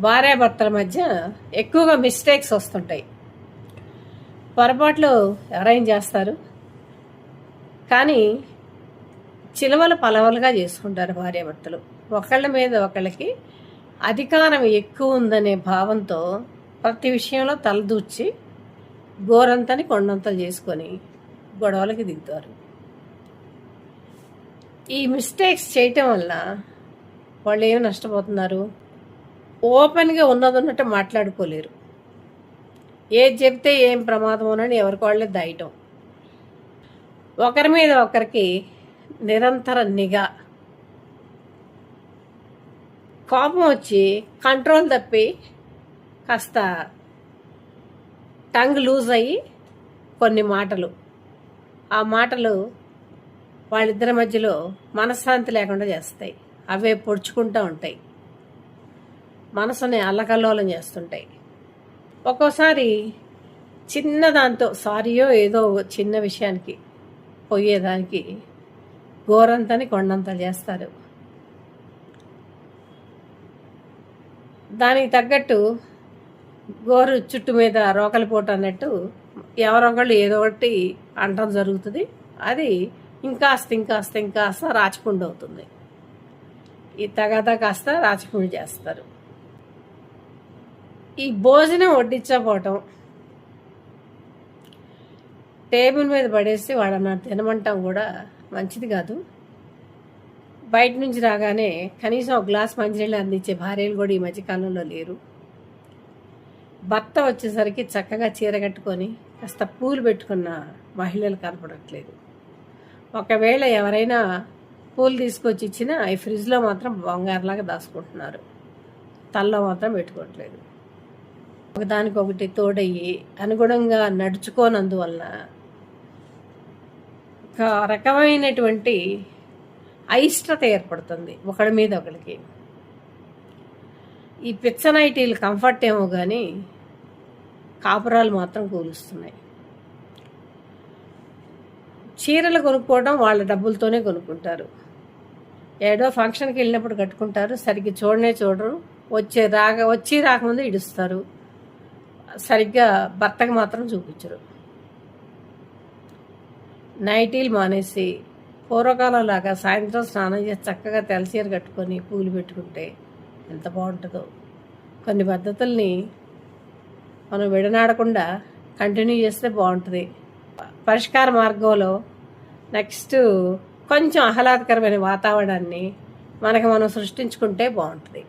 భార్యాభర్తల మధ్య ఎక్కువగా మిస్టేక్స్ వస్తుంటాయి. పొరపాట్లు ఎవరైనా చేస్తారు, కానీ చిలువలు పలవలుగా చేసుకుంటారు భార్యాభర్తలు. ఒకళ్ళ మీద ఒకళ్ళకి అధికారం ఎక్కువ ఉందనే భావంతో ప్రతి విషయంలో తలదూర్చి గోరంతని కొండంతలు చేసుకొని గొడవలకి దిగుతారు. ఈ మిస్టేక్స్ చేయటం వల్ల వాళ్ళు ఏమి నష్టపోతున్నారు? ఓపెన్గా ఉన్నట్టు మాట్లాడుకోలేరు. ఏది చెప్తే ఏం ప్రమాదమోనని ఎవరికి వాళ్ళే దాయటం. ఒకరి మీద ఒకరికి నిరంతర నిఘా. కోపం వచ్చి కంట్రోల్ తప్పి కాస్త టంగ్ లూజ్ అయ్యి కొన్ని మాటలు, ఆ మాటలు వాళ్ళిద్దరి మధ్యలో మనశ్శాంతి లేకుండా చేస్తాయి. అవే పొడుచుకుంటూ ఉంటాయి, మనసుని అల్లకల్లోలం చేస్తుంటాయి. ఒక్కోసారి చిన్నదాంతో సారీయో ఏదో చిన్న విషయానికి పోయేదానికి గోరంతని కొండంతలు చేస్తారు. దానికి తగ్గట్టు గోరు చుట్టు మీద రోకలి పోటు అన్నట్టు ఎవరొకళ్ళు ఏదో ఒకటి అంటం జరుగుతుంది. అది ఇంకాస్త రాచపుండు అవుతుంది. ఈ తగాదా కాస్త రాచపుండు చేస్తారు. ఈ భోజనం వడ్డించకపోవటం, టేబుల్ మీద పడేసి వాడన్నా తినమంటాం కూడా మంచిది కాదు. బయట నుంచి రాగానే కనీసం ఒక గ్లాస్ మంచినీళ్ళు అందించే భార్యలు కూడా ఈ మధ్యకాలంలో లేరు. భర్త వచ్చేసరికి చక్కగా చీర కట్టుకొని కాస్త పూలు పెట్టుకున్న మహిళలు కనపడట్లేదు. ఒకవేళ ఎవరైనా పూలు తీసుకొచ్చి ఇచ్చినా ఈ ఫ్రిడ్జ్లో మాత్రం బంగారులాగా దాచుకుంటున్నారు, తల్లో మాత్రం పెట్టుకోవట్లేదు. ఒకదానికొకటి తోడయ్యి అనుగుణంగా నడుచుకోనందువలన ఒక రకమైనటువంటి అయిష్టత ఏర్పడుతుంది ఒకడి మీద ఒకరికి. ఈ పిచ్చనైటీలు కంఫర్ట్ ఏమో కానీ కాపురాలు మాత్రం కూలుస్తున్నాయి. చీరలు కొనుక్కోవడం వాళ్ళ డబ్బులతోనే కొనుక్కుంటారు. ఏడో ఫంక్షన్కి వెళ్ళినప్పుడు కట్టుకుంటారు, సరిగ్గా చూడరు. వచ్చి రాకముందు ఇడుస్తారు, సరిగ్గా భర్తకు మాత్రం చూపించరు. నైటీలు మానేసి పూర్వకాలంలాగా సాయంత్రం స్నానం చేసి చక్కగా తెల్లచీర కట్టుకొని పూలు పెట్టుకుంటే ఎంత బాగుంటుందో. కొన్ని పద్ధతుల్ని మనం విడనాడకుండా కంటిన్యూ చేస్తే బాగుంటుంది. పరిష్కార మార్గంలో నెక్స్ట్ కొంచెం ఆహ్లాదకరమైన వాతావరణాన్ని మనం సృష్టించుకుంటే బాగుంటుంది.